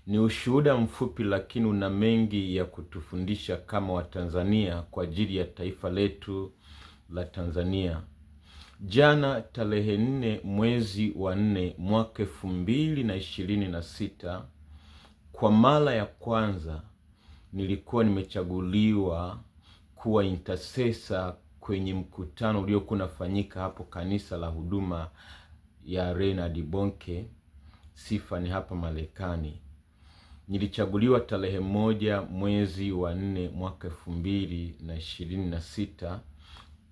Ni ushuhuda mfupi lakini una mengi ya kutufundisha kama Watanzania kwa ajili ya taifa letu la Tanzania. Jana tarehe 4 mwezi wa 4 mwaka 2026, kwa mara ya kwanza nilikuwa nimechaguliwa kuwa intercessor kwenye mkutano uliokuwa unafanyika hapo kanisa la huduma ya Reinhard Bonnke Sifa ni hapa Marekani. Nilichaguliwa tarehe 1 mwezi wa 4 mwaka 2026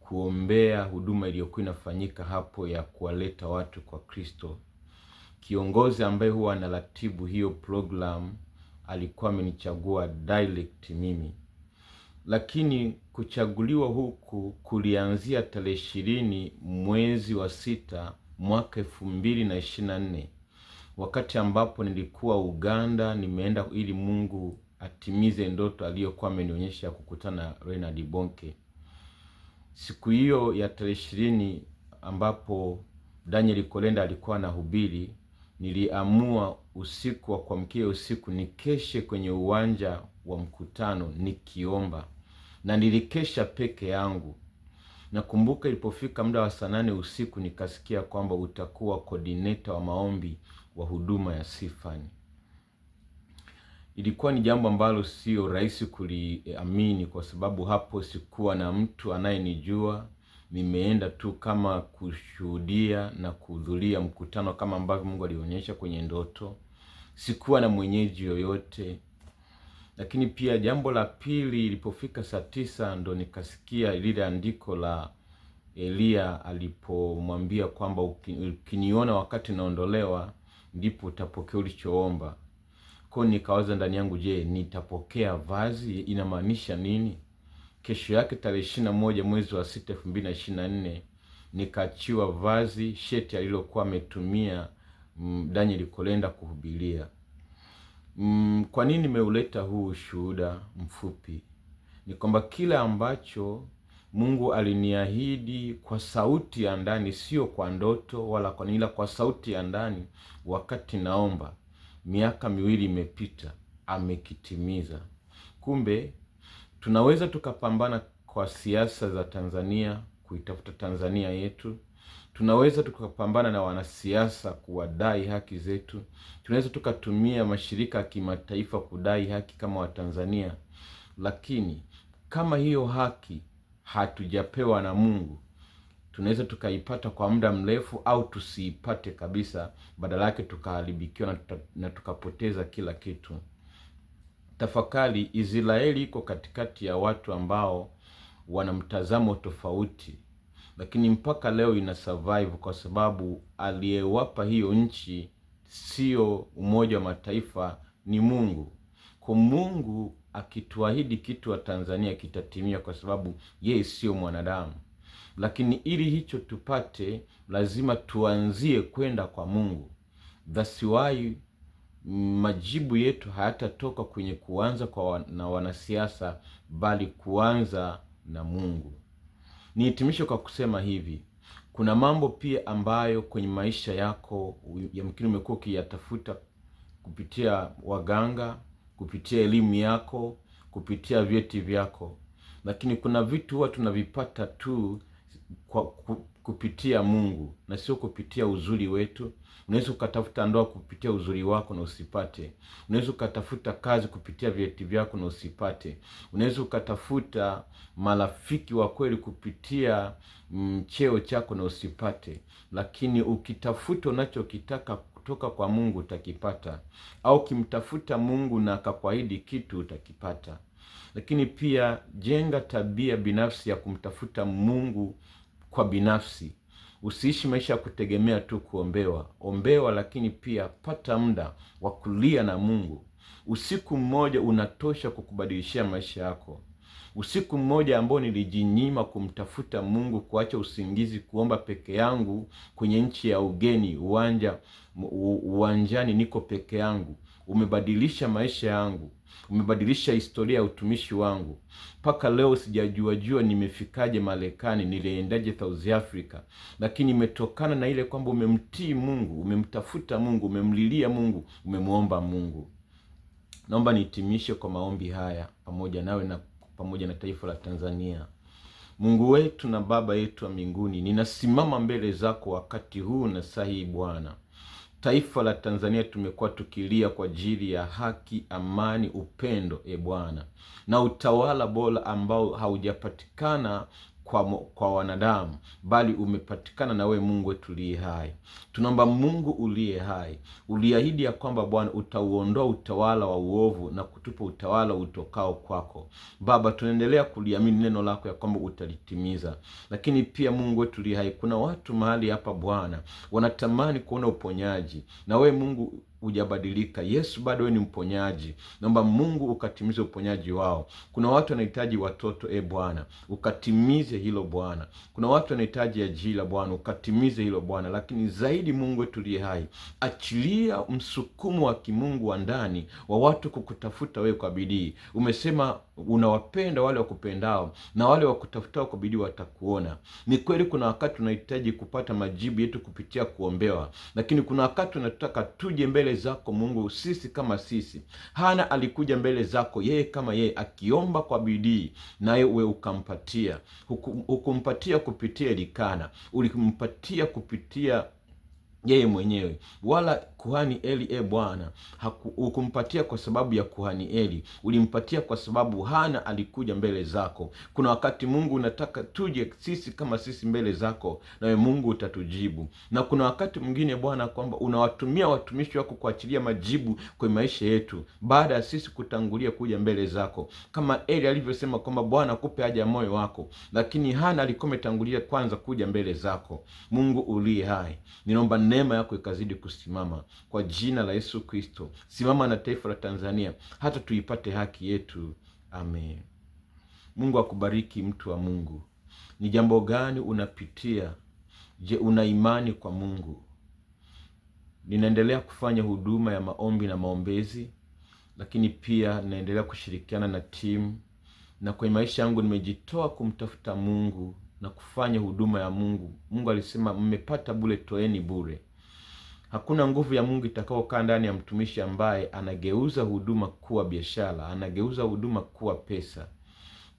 kuombea huduma iliyokuwa inafanyika hapo ya kuwaleta watu kwa Kristo. Kiongozi ambaye huwa anaratibu hiyo program alikuwa amenichagua direct mimi. Lakini kuchaguliwa huku kulianzia tarehe 20 mwezi wa 6 mwaka 2024, wakati ambapo nilikuwa Uganda, nimeenda ili Mungu atimize ndoto aliyokuwa amenionyesha kukutana na Reinhard Bonnke. Siku hiyo ya tarehe 20 ambapo Daniel Kolenda alikuwa anahubiri, niliamua usiku wa kuamkia usiku nikeshe kwenye uwanja wa mkutano nikiomba, na nilikesha peke yangu. Nakumbuka ilipofika muda wa saa 8 usiku nikasikia kwamba utakuwa coordinator wa maombi wa huduma ya Sifani. Ilikuwa ni jambo ambalo sio rahisi kuliamini, kwa sababu hapo sikuwa na mtu anayenijua. Nimeenda tu kama kushuhudia na kuhudhuria mkutano kama ambavyo Mungu alionyesha kwenye ndoto. Sikuwa na mwenyeji yoyote. Lakini pia jambo la pili, ilipofika saa 9 ndo nikasikia lile andiko la Elia alipomwambia kwamba ukiniona wakati naondolewa ndipo utapokea ulichoomba. Kwa nikawaza ndani yangu, je, nitapokea vazi? Inamaanisha nini? Kesho yake tarehe 21 mwezi wa 6 2024 nikaachiwa vazi, sheti alilokuwa ametumia Daniel Kolenda kuhubiria. Kwa nini nimeuleta huu ushuhuda mfupi? Ni kwamba kila ambacho Mungu aliniahidi kwa sauti ya ndani, sio kwa ndoto wala kwa nila, kwa sauti ya ndani wakati naomba, miaka 2 imepita, amekitimiza. Kumbe tunaweza tukapambana kwa siasa za Tanzania, kuitafuta Tanzania yetu. Tunaweza tukapambana na wanasiasa kuwadai haki zetu. Tunaweza tukatumia mashirika ya kimataifa kudai haki kama Watanzania. Lakini kama hiyo haki hatujapewa na Mungu, tunaweza tukaipata kwa muda mrefu au tusiipate kabisa, badala yake tukaharibikiwa na tukapoteza kila kitu. Tafakari, Israeli iko katikati ya watu ambao wana mtazamo tofauti, lakini mpaka leo ina survive kwa sababu aliyewapa hiyo nchi sio Umoja wa Mataifa, ni Mungu. Kwa Mungu akituahidi kitu wa Tanzania kitatimia, kwa sababu yeye sio mwanadamu. Lakini ili hicho tupate, lazima tuanzie kwenda kwa Mungu. That's why majibu yetu hayatatoka kwenye kuanza na wanasiasa, bali kuanza na Mungu. Nihitimishe kwa kusema hivi, kuna mambo pia ambayo kwenye maisha yako yamkini umekuwa ukiyatafuta kupitia waganga, kupitia elimu yako, kupitia vyeti vyako. Lakini kuna vitu huwa tunavipata tu kupitia Mungu na sio kupitia uzuri wetu. Unaweza ukatafuta ndoa kupitia uzuri wako na usipate. Unaweza ukatafuta kazi kupitia vyeti vyako na usipate. Unaweza ukatafuta marafiki wa kweli kupitia cheo chako na usipate. Lakini ukitafuta unachokitaka kutoka kwa Mungu utakipata, au kimtafuta Mungu na akakuahidi kitu utakipata. Lakini pia jenga tabia binafsi ya kumtafuta Mungu kwa binafsi. Usiishi maisha ya kutegemea tu kuombewa. Ombewa, lakini pia pata muda wa kulia na Mungu. Usiku mmoja unatosha kukubadilishia maisha yako. Usiku mmoja ambao nilijinyima kumtafuta Mungu, kuacha usingizi, kuomba peke yangu kwenye nchi ya ugeni, uwanjani niko peke yangu, umebadilisha maisha yangu, umebadilisha historia ya utumishi wangu. Mpaka leo sijajua nimefikaje Marekani, niliendaje South Africa, lakini imetokana na ile kwamba umemtii Mungu, umemtafuta Mungu, umemlilia Mungu, umemuomba Mungu. Naomba nihitimishe kwa maombi haya pamoja nawe na pamoja na taifa la Tanzania. Mungu wetu na Baba yetu wa mbinguni, ninasimama mbele zako wakati huu na saa hii Bwana. Taifa la Tanzania tumekuwa tukilia kwa ajili ya haki, amani, upendo Bwana, na utawala bora ambao haujapatikana kwa wanadamu, bali umepatikana na we Mungu wetu uliye hai. Tunaomba Mungu uliye hai, uliahidi ya kwamba Bwana utauondoa utawala wa uovu na kutupa utawala utokao kwako. Baba, tunaendelea kuliamini neno lako ya kwamba utalitimiza. Lakini pia Mungu wetu uliye hai, kuna watu mahali hapa Bwana wanatamani kuona uponyaji, na we Mungu hujabadilika. Yesu bado wewe ni mponyaji. Naomba Mungu ukatimize uponyaji wao. Kuna watu wanahitaji watoto Bwana, ukatimize hilo Bwana. Kuna watu wanahitaji ajira Bwana, ukatimize hilo Bwana. Lakini zaidi Mungu wetu uliye hai, achilia msukumo wa kimungu wa ndani wa watu kukutafuta wewe kwa bidii. Umesema unawapenda wale wakupendao, na wale wakutafutao kwa bidii watakuona. Ni kweli kuna wakati tunahitaji kupata majibu yetu kupitia kuombewa, lakini kuna wakati tunataka tuje mbele zako Mungu sisi kama sisi. Hana alikuja mbele zako yeye kama yeye, akiomba kwa bidii, naye wewe ukampatia. Hukumpatia kupitia Elikana, ulimpatia kupitia yeye mwenyewe. Wala kuhani Eli Bwana hukumpatia kwa sababu ya kuhani Eli, ulimpatia kwa sababu Hana alikuja mbele zako. Kuna wakati Mungu unataka tuje sisi kama sisi mbele zako, nawe Mungu utatujibu. Na kuna wakati mwingine Bwana kwamba unawatumia watumishi wako kuachilia majibu kwa maisha yetu, baada ya sisi kutangulia kuja mbele zako. Kama Eli alivyosema kwamba Bwana akupe haja ya moyo wako, lakini Hana alikuwa ametangulia kwanza kuja mbele zako. Mungu uliye hai, ninaomba neema yako ikazidi kusimama kwa jina la Yesu Kristo. Simama na taifa la Tanzania hata tuipate haki yetu. Amen. Mungu akubariki mtu wa Mungu. Ni jambo gani unapitia? Je, una imani kwa Mungu? Ninaendelea kufanya huduma ya maombi na maombezi, lakini pia ninaendelea kushirikiana na timu, na kwa maisha yangu nimejitoa kumtafuta Mungu na kufanya huduma ya Mungu. Mungu alisema mmepata bure, toeni bure. Hakuna nguvu ya Mungu itakayokaa ndani ya mtumishi ambaye anageuza huduma kuwa biashara, anageuza huduma kuwa pesa.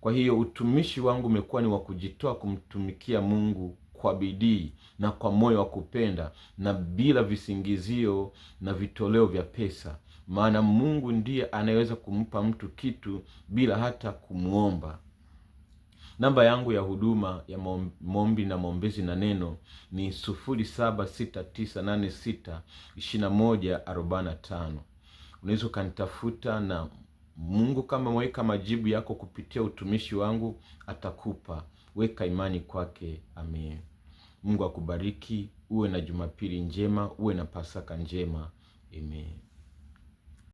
Kwa hiyo utumishi wangu umekuwa ni wa kujitoa kumtumikia Mungu kwa bidii na kwa moyo wa kupenda, na bila visingizio na vitoleo vya pesa. Maana Mungu ndiye anayeweza kumpa mtu kitu bila hata kumuomba. Namba yangu ya huduma ya maombi na maombezi na neno ni 0769862145. Unaweza ukanitafuta, na Mungu kama mweka majibu yako kupitia utumishi wangu atakupa. Weka imani kwake. Amen. Mungu akubariki. Uwe na Jumapili njema, uwe na Pasaka njema. Amen.